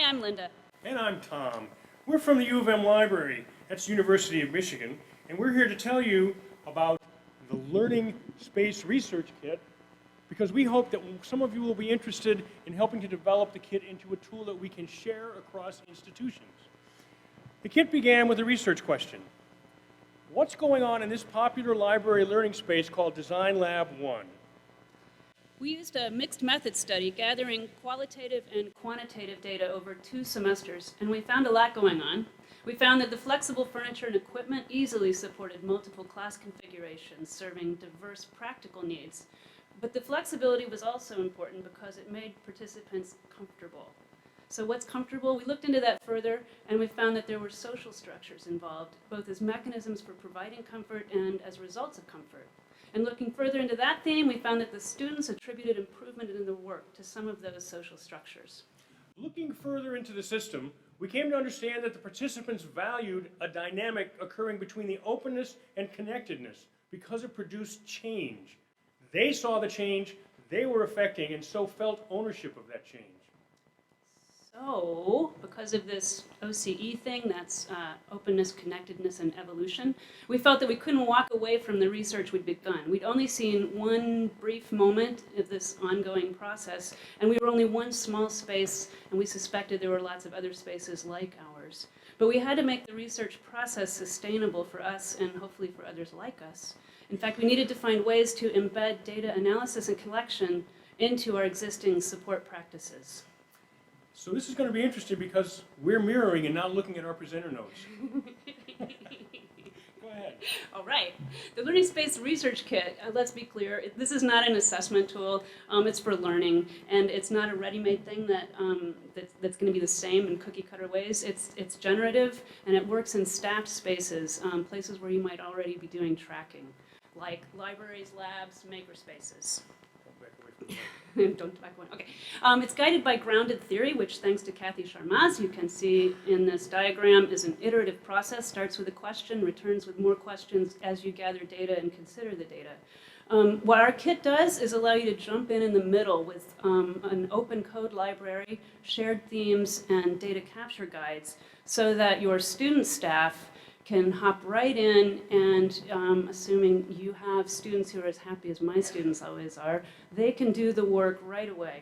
Hi, I'm Linda. And I'm Tom. We're from the U of M Library, that's University of Michigan, and we're here to tell you about the Learning Space Research Kit because we hope that some of you will be interested in helping to develop the kit into a tool that we can share across institutions. The kit began with a research question. What's going on in this popular library learning space called Design Lab 1? We used a mixed method study gathering qualitative and quantitative data over 2 semesters, and we found a lot going on. We found that the flexible furniture and equipment easily supported multiple class configurations, serving diverse practical needs. But the flexibility was also important because it made participants comfortable. So what's comfortable? We looked into that further, and we found that there were social structures involved, both as mechanisms for providing comfort and as results of comfort. And looking further into that theme, we found that the students attributed improvement in the work to some of those social structures. Looking further into the system, we came to understand that the participants valued a dynamic occurring between the openness and connectedness because it produced change. They saw the change they were affecting and so felt ownership of that change. So, because of this OCE thing, that's openness, connectedness, and evolution, we felt that we couldn't walk away from the research we'd begun. We'd only seen one brief moment of this ongoing process, and we were only one small space, and we suspected there were lots of other spaces like ours. But we had to make the research process sustainable for us and hopefully for others like us. In fact, we needed to find ways to embed data analysis and collection into our existing support practices. So this is going to be interesting because we're mirroring and not looking at our presenter notes. Go ahead. All right. The Learning Space Research Kit, let's be clear, this is not an assessment tool. It's for learning, and it's not a ready-made thing that's going to be the same in cookie-cutter ways. It's generative, and it works in staffed spaces, places where you might already be doing tracking, like libraries, labs, maker spaces. Don't back away. Okay. It's guided by grounded theory, which, thanks to Kathy Sharmaz, you can see in this diagram, is an iterative process. Starts with a question, returns with more questions as you gather data and consider the data. What our kit does is allow you to jump in the middle with an open code library, shared themes, and data capture guides, so that your student staff can hop right in and, assuming you have students who are as happy as my students always are, they can do the work right away.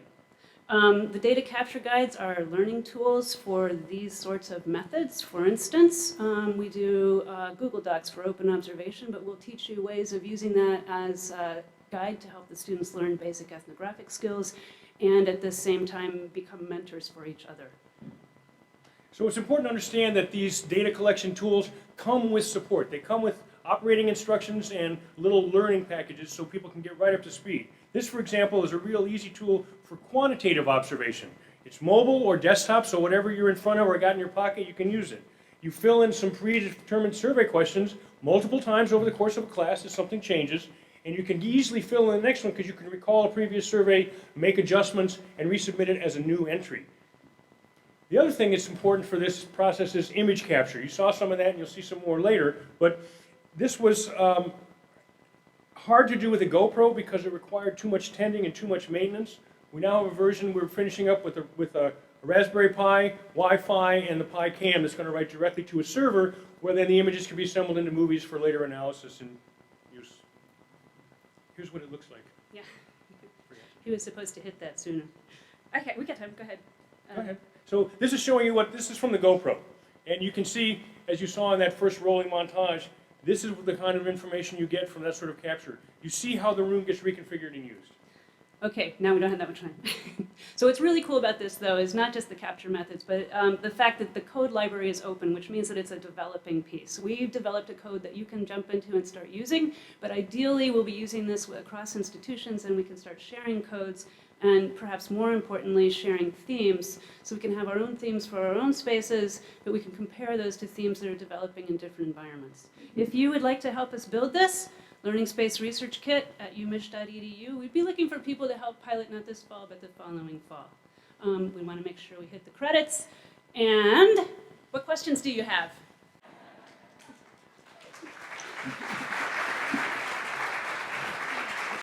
The data capture guides are learning tools for these sorts of methods. For instance, we do Google Docs for open observation, but we'll teach you ways of using that as a guide to help the students learn basic ethnographic skills and at the same time become mentors for each other. So it's important to understand that these data collection tools come with support. They come with operating instructions and little learning packages so people can get right up to speed. This, for example, is a real easy tool for quantitative observation. It's mobile or desktop, so whatever you're in front of or got in your pocket, you can use it. You fill in some predetermined survey questions multiple times over the course of a class if something changes, and you can easily fill in the next one because you can recall a previous survey, make adjustments, and resubmit it as a new entry. The other thing that's important for this process is image capture. You saw some of that, and you'll see some more later, but this was hard to do with a GoPro because it required too much tending and too much maintenance. We now have a version we're finishing up with a Raspberry Pi, Wi-Fi, and the Pi Cam that's going to write directly to a server where then the images can be assembled into movies for later analysis and use. Here's what it looks like. Yeah. He was supposed to hit that sooner. Okay, we got time. Go ahead. Go ahead. So this is showing you this is from the GoPro. And you can see, as you saw in that first rolling montage, this is the kind of information you get from that sort of capture. You see how the room gets reconfigured and used. Okay, now we don't have that much time. So what's really cool about this, though, is not just the capture methods, but the fact that the code library is open, which means that it's a developing piece. We've developed a code that you can jump into and start using, but ideally we'll be using this across institutions, and we can start sharing codes and perhaps more importantly, sharing themes, so we can have our own themes for our own spaces, but we can compare those to themes that are developing in different environments. If you would like to help us build this, Learning Space Research Kit at umich.edu, we'd be looking for people to help pilot not this fall, but the following fall. We want to make sure we hit the credits. And what questions do you have?